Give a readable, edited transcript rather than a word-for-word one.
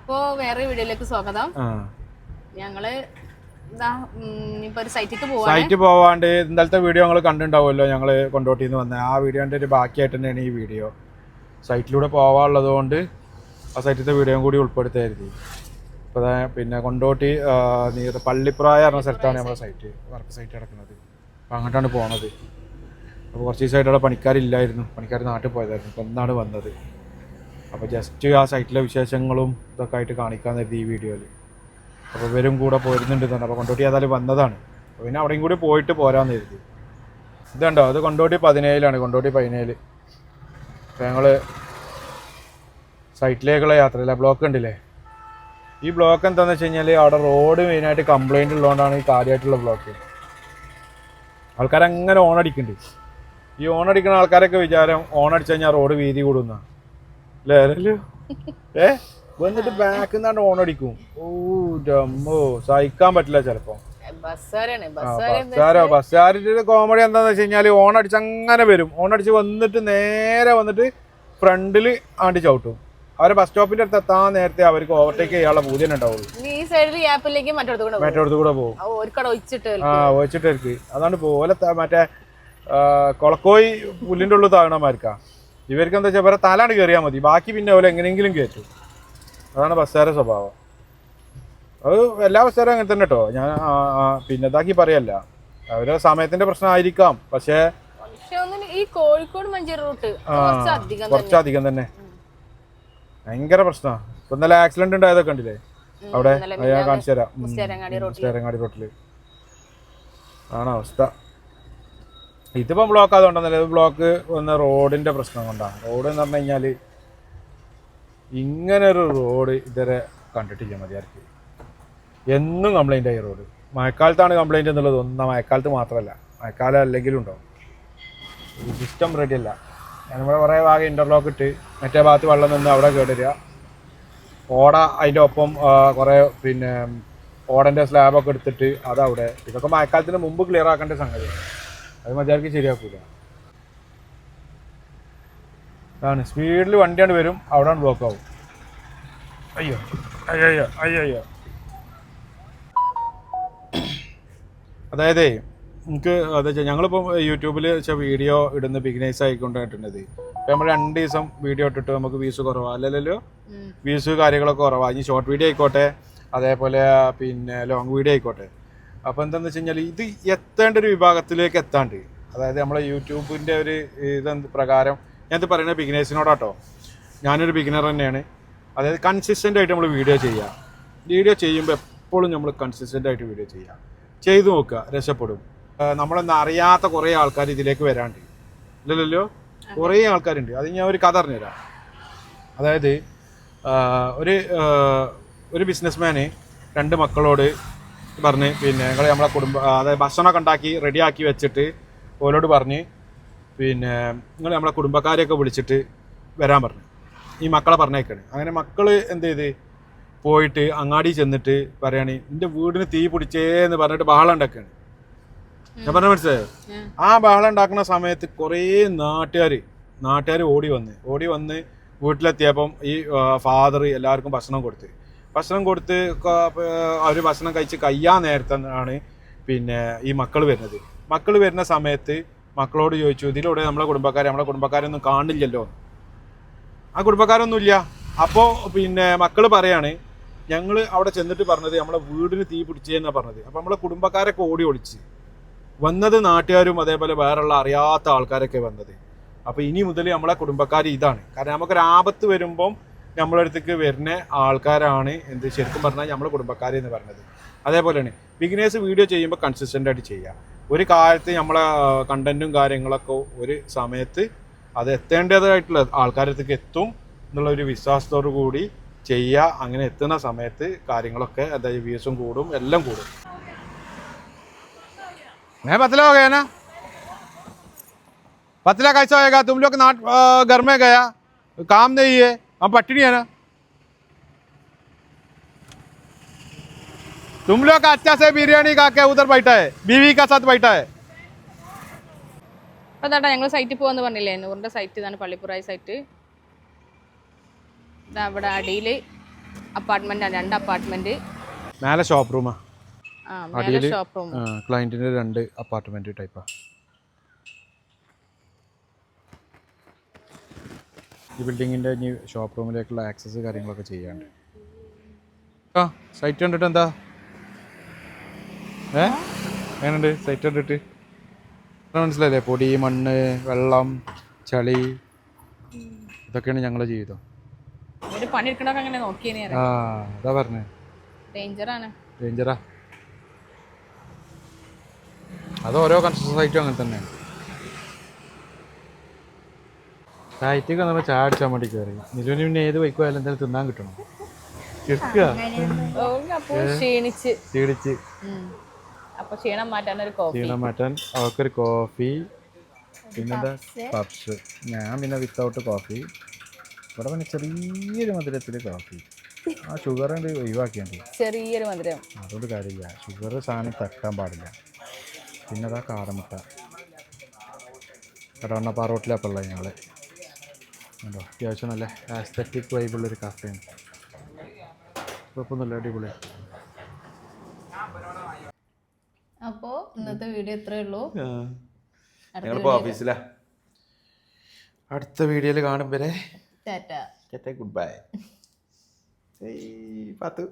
അപ്പോ വേറെ വീഡിയോയിലേക്ക് സ്വാഗതം. ഞങ്ങള് സൈറ്റ് പോവാണ്ട് ഇന്നലത്തെ വീഡിയോ ഞങ്ങൾ കണ്ടിട്ടുണ്ടാവുമല്ലോ. ഞങ്ങള് കൊണ്ടോട്ടിന്ന് വന്ന ആ വീഡിയോന്റെ ഒരു ബാക്കിയായിട്ട് തന്നെയാണ് ഈ വീഡിയോ. സൈറ്റിലൂടെ പോവാനുള്ളത് കൊണ്ട് ആ സൈറ്റിലത്തെ വീഡിയോ കൂടി ഉൾപ്പെടുത്തായിരുന്നു. ഇപ്പോൾ പിന്നെ കൊണ്ടോട്ടി പള്ളിപ്രായ പറഞ്ഞ സ്ഥലത്താണ് നമ്മുടെ സൈറ്റ് വർക്ക് സൈറ്റ് കിടക്കുന്നത്. അപ്പോൾ അങ്ങോട്ടാണ് പോണത്. അപ്പോൾ കുറച്ച് ദിവസമായിട്ട് അവിടെ പണിക്കാരില്ലായിരുന്നു. പണിക്കാർ നാട്ടിൽ പോയതായിരുന്നു. അപ്പോൾ എന്നാണ് വന്നത്. അപ്പോൾ ജസ്റ്റ് ആ സൈറ്റിലെ വിശേഷങ്ങളും ഇതൊക്കെ ആയിട്ട് കാണിക്കാൻ കരുതി ഈ വീഡിയോയിൽ. അപ്പോൾ ഇവരും കൂടെ പോരുന്നുണ്ട് തന്നെ. അപ്പോൾ കൊണ്ടോട്ടി ഏതായാലും വന്നതാണ്. അപ്പോൾ പിന്നെ അവിടെയും കൂടി പോയിട്ട് പോരാന്ന് കരുതി. ഇതുണ്ടോ, അത് കൊണ്ടോട്ടി 17 കൊണ്ടോട്ടി 17. അപ്പോൾ ഞങ്ങൾ സൈറ്റിലേക്കുള്ള യാത്രയില്ല. ബ്ലോക്ക് ഉണ്ടല്ലേ. ഈ ബ്ലോക്ക് എന്താണെന്ന് വെച്ച് കഴിഞ്ഞാൽ അവിടെ റോഡ് മെയിനായിട്ട് കംപ്ലൈൻറ്റ് ഉള്ളതുകൊണ്ടാണ് ഈ കാര്യമായിട്ടുള്ള ബ്ലോക്ക്. ആൾക്കാരങ്ങനെ ഓണടിക്കുന്നുണ്ട്. ഈ ഓണടിക്കുന്ന ആൾക്കാരൊക്കെ വിചാരം ഓണടിച്ചു കഴിഞ്ഞാൽ റോഡ് വീതി കൂടുന്ന അല്ലേ? വന്നിട്ട് ബാക്കിൽ നിന്നാണ്ട് ഓണടിക്കും. ഓ ജമ്മോ, സഹിക്കാൻ പറ്റില്ല ചിലപ്പോ. ബസ്സുകാരുടെ കോമഡി എന്താന്ന് വെച്ച് കഴിഞ്ഞാല് ഓണടിച്ച് അങ്ങനെ വരും. ഓണടിച്ച് വന്നിട്ട് നേരെ വന്നിട്ട് ഫ്രണ്ടിൽ ആണ്ടി ചവിട്ടും. അവരെ ബസ് സ്റ്റോപ്പിന്റെ അടുത്ത് എത്താൻ നേരത്തെ അവർക്ക് ഓവർടേക്ക് ചെയ്യാനുള്ള പൂജ ഉണ്ടാവുള്ളൂ. മറ്റോടത്ത് കൂടെ പോകും. ഒഴിച്ചിട്ട് അതാണ് പോലെ മറ്റേ കൊളക്കോയി പുല്ലിന്റെ ഉള്ളിൽ താഴണമാർക്കാ. ഇവർക്ക് എന്താ വെച്ചാൽ ഇവരെ തലാണ് കയറിയാൽ മതി, ബാക്കി പിന്നെ പോലെ എങ്ങനെയെങ്കിലും കയറ്റും. അതാണ് ബസ്സുകാരുടെ സ്വഭാവം. അത് എല്ലാ ബസ്സുകാരും അങ്ങനെ തന്നെ കേട്ടോ. ഞാൻ പിന്നെ ഇതാക്കി പറയല്ല, അവരുടെ സമയത്തിന്റെ പ്രശ്നമായിരിക്കാം. പക്ഷേ ഈ കോഴിക്കോട് മഞ്ചേരി റൂട്ട് കുറച്ചധികം തന്നെ ഭയങ്കര പ്രശ്നമാണ്. ഇപ്പൊ ഇന്നലെ ആക്സിഡന്റ് ഉണ്ടായതൊക്കെ കണ്ടില്ലേ അവിടെ? ഞാൻ കാണിച്ചു തരാം. മുസ്തേരങ്ങാടി റോട്ടില് ആണ് അവസ്ഥ. ഇതിപ്പം ബ്ലോക്ക് ആയതുകൊണ്ടല്ലേ. ഇത് ബ്ലോക്ക് വന്ന റോഡിന്റെ പ്രശ്നം കൊണ്ടാണ്. റോഡ് എന്ന് പറഞ്ഞു കഴിഞ്ഞാൽ ഇങ്ങനെ ഒരു റോഡ് ഇതുവരെ കണ്ടിട്ടില്ല മതിയാർക്ക്. എന്നും കംപ്ലൈൻ്റ് ആയി റോഡ്. മഴക്കാലത്താണ് കംപ്ലൈൻറ്റ് എന്നുള്ളത്. മഴക്കാലത്ത് മാത്രമല്ല, മഴക്കാലം അല്ലെങ്കിലും ഉണ്ടാവും. സിസ്റ്റം റെഡി അല്ല. നമ്മുടെ കുറേ ഭാഗം ഇൻ്റർലോക്ക് ഇട്ട് മറ്റേ ഭാഗത്ത് വെള്ളം നിന്ന് അവിടെ കേടുവരിക. ഓട അതിൻ്റെ ഒപ്പം കുറേ പിന്നെ ഓടൻ്റെ സ്ലാബൊക്കെ എടുത്തിട്ട് അതവിടെ. ഇതൊക്കെ മഴക്കാലത്തിന് മുമ്പ് ക്ലിയർ ആക്കേണ്ട സംഗതി. അത് മതിയാർക്ക് ശരിയാക്കൂല. അതാണ് സ്പീഡിൽ വണ്ടിയാണ് വരും, അവിടെയാണ് ബ്ലോക്ക് ആവും. അയ്യോ അയ്യോ അയ്യോ അയ്യോ അയ്യോ. അതായത് എനിക്ക് എന്താ വെച്ചാൽ ഞങ്ങളിപ്പോൾ യൂട്യൂബിൽ വെച്ചാൽ വീഡിയോ ഇടുന്ന ബിഗിനേഴ്സ് ആയിക്കൊണ്ടിട്ടുള്ളത്. ഇപ്പം നമ്മൾ 2 ദിവസം വീഡിയോ ഇട്ടിട്ട് നമുക്ക് വ്യൂസ് കുറവാണ് അല്ലല്ലോ. വ്യൂസ് കാര്യങ്ങളൊക്കെ കുറവാണ്. ഇനി ഷോർട്ട് വീഡിയോ ആയിക്കോട്ടെ, അതേപോലെ പിന്നെ ലോങ് വീഡിയോ ആയിക്കോട്ടെ. അപ്പോൾ എന്താണെന്ന് വെച്ച് കഴിഞ്ഞാൽ ഇത് എത്തേണ്ട ഒരു വിഭാഗത്തിലേക്ക് എത്താണ്ട്, അതായത് നമ്മളെ യൂട്യൂബിൻ്റെ ഒരു ഇതെന്ത് പ്രകാരം ഞാനിത് പറയുന്നത് ബിഗിനേഴ്സിനോടാട്ടോ. ഞാനൊരു ബിഗിനർ തന്നെയാണ്. അതായത് കൺസിസ്റ്റൻ്റ് ആയിട്ട് നമ്മൾ വീഡിയോ ചെയ്യുക. വീഡിയോ ചെയ്യുമ്പോൾ എപ്പോഴും നമ്മൾ കൺസിസ്റ്റൻ്റ് ആയിട്ട് വീഡിയോ ചെയ്യുക. ചെയ്തു നോക്കുക, രക്ഷപ്പെടും. നമ്മളൊന്നും അറിയാത്ത കുറേ ആൾക്കാർ ഇതിലേക്ക് വരാണ്ട് ഇല്ലല്ലോ. കുറേ ആൾക്കാരുണ്ട്. അത് ഞാൻ ഒരു കഥ പറഞ്ഞുതരാം. അതായത് ഒരു ബിസിനസ്മാന് 2 മക്കളോട് പറഞ്ഞ് പിന്നെ ഞങ്ങൾ നമ്മളെ അതായത് ഭക്ഷണമൊക്കെ ഉണ്ടാക്കി റെഡിയാക്കി വെച്ചിട്ട് ഓരോട് പറഞ്ഞ് പിന്നെ നിങ്ങൾ നമ്മളെ കുടുംബക്കാരെയൊക്കെ വിളിച്ചിട്ട് വരാൻ പറഞ്ഞു. ഈ മക്കളെ പറഞ്ഞേക്കാണ്. അങ്ങനെ മക്കൾ എന്ത് ചെയ്ത് പോയിട്ട് അങ്ങാടി ചെന്നിട്ട് പറയാണ് എൻ്റെ വീടിന് തീ പിടിച്ചേന്ന് പറഞ്ഞിട്ട് ബഹളം ഉണ്ടാക്കുകയാണ്. ഞാൻ പറഞ്ഞ മനസ്സിലായോ? ആ ബഹളം ഉണ്ടാക്കുന്ന സമയത്ത് കുറേ നാട്ടുകാർ ഓടി വന്ന് വീട്ടിലെത്തിയപ്പം ഈ ഫാദർ എല്ലാവർക്കും ഭക്ഷണം കൊടുത്ത് അവർ ഭക്ഷണം കഴിച്ച് കഴിയാൻ നേരത്താണ് പിന്നെ ഈ മക്കൾ വരുന്ന സമയത്ത് മക്കളോട് ചോദിച്ചു, ഇതിലൂടെ നമ്മളെ കുടുംബക്കാരൊന്നും കാണില്ലല്ലോ. ആ കുടുംബക്കാരൊന്നുമില്ല. അപ്പോൾ പിന്നെ മക്കൾ പറയാണ്, ഞങ്ങൾ അവിടെ ചെന്നിട്ട് പറഞ്ഞത് നമ്മളെ വീടിന് തീ പിടിച്ചേന്നാണ് പറഞ്ഞത്. അപ്പോൾ നമ്മളെ കുടുംബക്കാരൊക്കെ ഓടി ഒളിച്ച് വന്നത് നാട്ടുകാരും അതേപോലെ വേറെയുള്ള അറിയാത്ത ആൾക്കാരൊക്കെ വന്നത്. അപ്പോൾ ഇനി മുതൽ നമ്മളെ കുടുംബക്കാർ ഇതാണ്. കാരണം നമുക്കൊരു ആപത്ത് വരുമ്പം നമ്മളെ അടുത്തേക്ക് വരുന്ന ആൾക്കാരാണ് എന്ത് ശരിക്കും പറഞ്ഞാൽ നമ്മളെ കുടുംബക്കാർ എന്ന് പറഞ്ഞത്. അതേപോലെയാണ് ബിഗിനേഴ്സ് വീഡിയോ ചെയ്യുമ്പോൾ കൺസിസ്റ്റൻ്റ് ആയിട്ട് ചെയ്യുക. ഒരു കാലത്ത് നമ്മളെ കണ്ടന്റും കാര്യങ്ങളൊക്കെ ഒരു സമയത്ത് അത് എത്തേണ്ടതായിട്ടുള്ള ആൾക്കാരത്തേക്ക് എത്തും എന്നുള്ളൊരു വിശ്വാസത്തോടു കൂടി ചെയ്യുക. അങ്ങനെ എത്തുന്ന സമയത്ത് കാര്യങ്ങളൊക്കെ അതായത് വ്യൂസും കൂടും, എല്ലാം കൂടും. मैं पतला हो गया ना, पतला कैसा होएगा? तुम लोग घर में गया, काम नहीं है, हम पटनी है ना. तुम लोग अच्छा से बिरयानी खा के उधर बैठा है, बीवी का साथ बैठा है. അപ്പോൾ അതാ ഞങ്ങൾ സൈറ്റിൽ പോകാമെന്ന് പറഞ്ഞില്ലേ. നൂറിൻ്റെ സൈറ്റ് ഇതാണ്, പള്ളിപ്പുറായി സൈറ്റ്. അവിടെ അടിയിൽ അപ്പാർട്ട്മെന്റാണ്, 2 അപ്പാർട്ട്മെന്റ്. മേലെ ഷോപ്പ് റൂമാ, മേലെ ഷോപ്പ് റൂം. ക്ലയന്റിന്റെ 2 അപ്പാർട്ട്മെന്റ് ടൈപ്പാ. ഈ ബിൽഡിങ്ങിന്റെ ഇനി ഷോപ്പ് റൂമിലേക്കുള്ള ആക്സസ് കാര്യങ്ങളൊക്കെ ചെയ്യാണ്ട്. സൈറ്റ് കണ്ടിട്ട് എന്താ എങ്ങനെയുണ്ട് സൈറ്റ് കണ്ടിട്ട്? മനസ്സിലായില്ലേ? പൊടി, മണ്ണ്, വെള്ളം, ചളി, ഇതൊക്കെയാണ് ഞങ്ങളുടെ ജീവിതം. പണിയെടുക്കണൊക്കെ അങ്ങനെ നോക്കിയേ. അതാ പറഞ്ഞേ, ഡേഞ്ചറാ. അത് ഓരോ കൺസ്ട്രക്ഷൻ സൈറ്റും അങ്ങനെ തന്നെ. സൈറ്റിൽ വന്നപ്പോൾ ചായ അടിച്ചാൽ വേണ്ടി കയറി. നിലുവിന് പിന്നെ ഏത് ബൈക്ക് പോയാലും എന്തായാലും തിന്നാൻ കിട്ടണം. ക്ഷീണിച്ച് അപ്പൊ ക്ഷീണം മാറ്റാൻ അവർക്കൊരു കോഫി, പിന്നെന്താ പപ്സ്. ഞാൻ പിന്നെ വിത്തൗട്ട് കോഫി. ഇവിടെ പിന്നെ ചെറിയൊരു മധുരത്തിൽ കോഫി. ആ ഷുഗർ ഒഴിവാക്കിയാൽ ചെറിയൊരു മധുരം, അതുകൊണ്ട് കാര്യമില്ല. ഷുഗർ സാധനം തട്ടാൻ പാടില്ല. പിന്നെ അതാ കാടമുട്ട. കടവണ്ണപ്പാറ റോട്ടിലപ്പോൾ ഞങ്ങൾ ഉണ്ടോ, അത്യാവശ്യം നല്ല ആസ്തറ്റിക് വൈബുള്ളൊരു കാഫയാണ്. കുഴപ്പമൊന്നുമില്ല, അടിപൊളി. അപ്പോൾ ഇന്നത്തെ വീഡിയോ ഇത്രയേ ഉള്ളൂ. ഞങ്ങളിപ്പോൾ ഓഫീസിലാ. അടുത്ത വീഡിയോയിൽ കാണും വരെ ടാറ്റ, ഗുഡ് ബൈ. パト